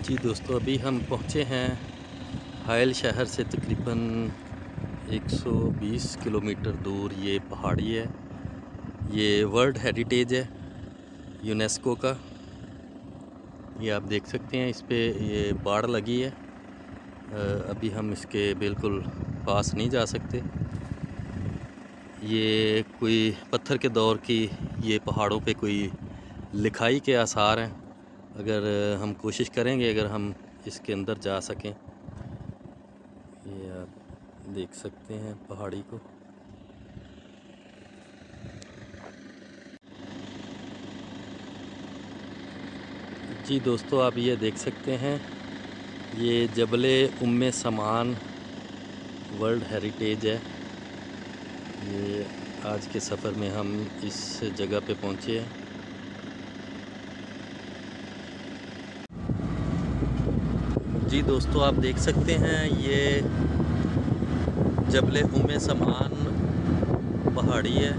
जी दोस्तों, अभी हम पहुँचे हैं हायल शहर से तकरीबन 120 किलोमीटर दूर। ये पहाड़ी है, ये वर्ल्ड हेरिटेज है यूनेस्को का। ये आप देख सकते हैं, इस पे ये बाड़ लगी है। अभी हम इसके बिल्कुल पास नहीं जा सकते। ये कोई पत्थर के दौर की ये पहाड़ों पे कोई लिखाई के आसार हैं। अगर हम कोशिश करेंगे, अगर हम इसके अंदर जा सकें। ये आप देख सकते हैं पहाड़ी को। जी दोस्तों, आप ये देख सकते हैं, ये जबले उम्मे समान वर्ल्ड हेरिटेज है। ये आज के सफ़र में हम इस जगह पे पहुँचे हैं। जी दोस्तों, आप देख सकते हैं, ये जबले उम्मे समान पहाड़ी है।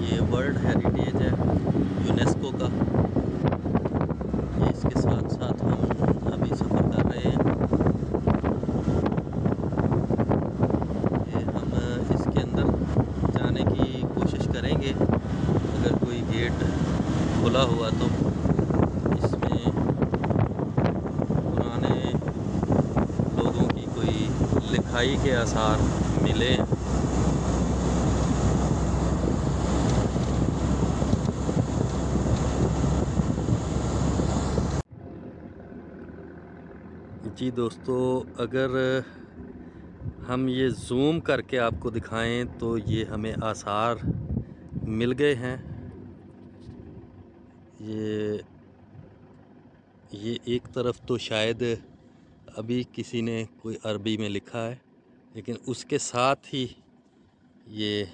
ये वर्ल्ड हेरिटेज है यूनेस्को का। ये इसके साथ साथ हम अभी सफ़र कर रहे हैं। ये हम इसके अंदर जाने की कोशिश करेंगे। अगर कोई गेट खुला हुआ तो इसमें पुराने लोगों की कोई लिखाई के आसार मिले। जी दोस्तों, अगर हम ये ज़ूम करके आपको दिखाएं तो ये हमें आसार मिल गए हैं। ये एक तरफ तो शायद अभी किसी ने कोई अरबी में लिखा है, लेकिन उसके साथ ही ये,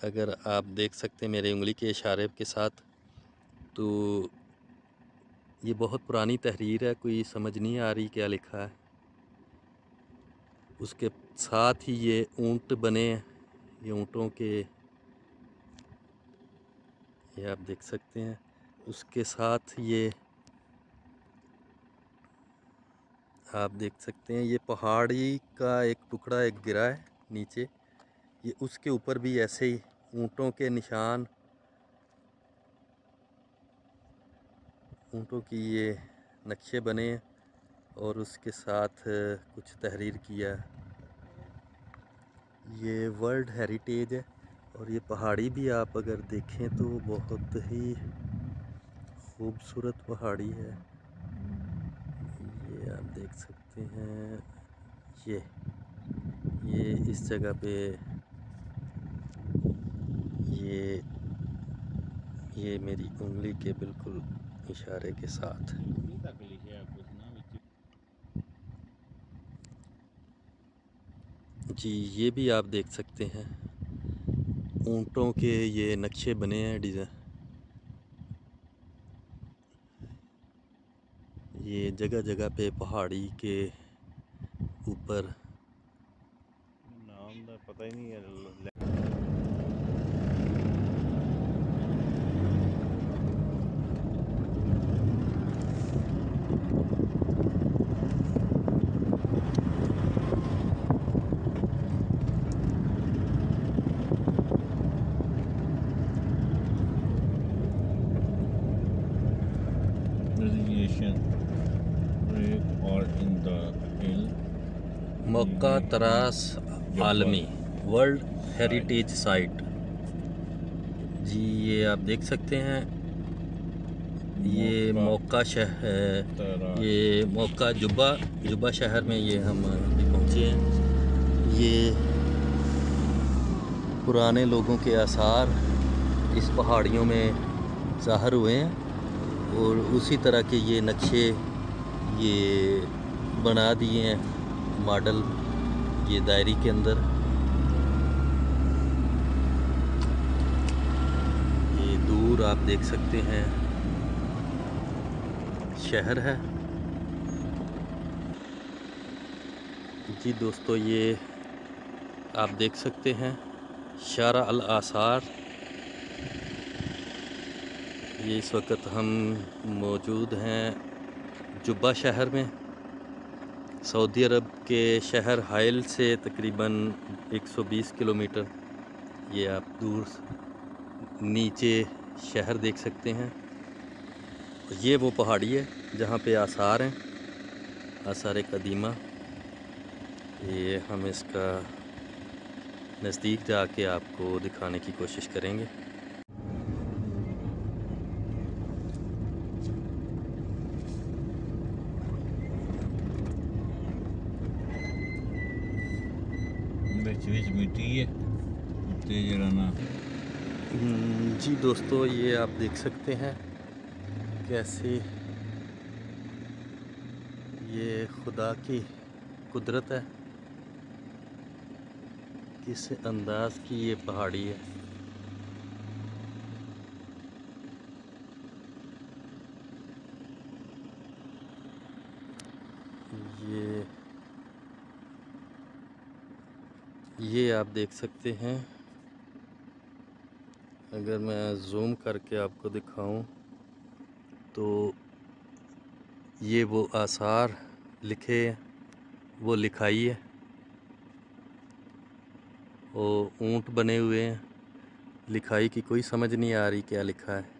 अगर आप देख सकते हैं मेरे उंगली के इशारे के साथ, तो ये बहुत पुरानी तहरीर है, कोई समझ नहीं आ रही क्या लिखा है। उसके साथ ही ये ऊंट बने हैं, ये ऊँटों के, ये आप देख सकते हैं। उसके साथ ये आप देख सकते हैं, ये पहाड़ी का एक टुकड़ा एक गिरा है नीचे। ये उसके ऊपर भी ऐसे ही ऊँटों के निशान, ऊँटों की ये नक्शे बने हैं और उसके साथ कुछ तहरीर किया। ये वर्ल्ड हेरिटेज है और ये पहाड़ी भी आप अगर देखें तो बहुत ही खूबसूरत पहाड़ी है। ये आप देख सकते हैं, ये इस जगह पे ये मेरी उंगली के बिल्कुल इशारे के साथ। जी, ये भी आप देख सकते हैं, ऊँटों के ये नक्शे बने हैं, डिज़ाइन। ये जगह जगह पे पहाड़ी के ऊपर नाम का पता ही नहीं है। और इन द हिल मक्का तरास आलमी वर्ल्ड हेरिटेज साइट। जी, ये आप देख सकते हैं, ये मक्का शहर, ये मक्का जुब्बा शहर में ये हम अभी पहुँचे हैं। ये पुराने लोगों के आसार इस पहाड़ियों में ज़ाहिर हुए हैं और उसी तरह के ये नक्शे ये बना दिए हैं मॉडल ये डायरी के अंदर। ये दूर आप देख सकते हैं शहर है। जी दोस्तों, ये आप देख सकते हैं शारा अल आसार। ये इस वक्त हम मौजूद हैं जुब्बा शहर में, सऊदी अरब के शहर हाइल से तकरीबन 120 किलोमीटर। ये आप दूर नीचे शहर देख सकते हैं। ये वो पहाड़ी है जहाँ पे आसार हैं, आसार कदीमा। ये हम इसका नज़दीक जाके आपको दिखाने की कोशिश करेंगे। मिट्टी है उत्ते जरा ना। जी दोस्तों, ये आप देख सकते हैं कैसे ये खुदा की कुदरत है, किस अंदाज की ये पहाड़ी है। ये आप देख सकते हैं। अगर मैं जूम करके आपको दिखाऊं तो ये वो आसार लिखे, वो लिखाई है, वो ऊंट बने हुए हैं। लिखाई की कोई समझ नहीं आ रही क्या लिखा है।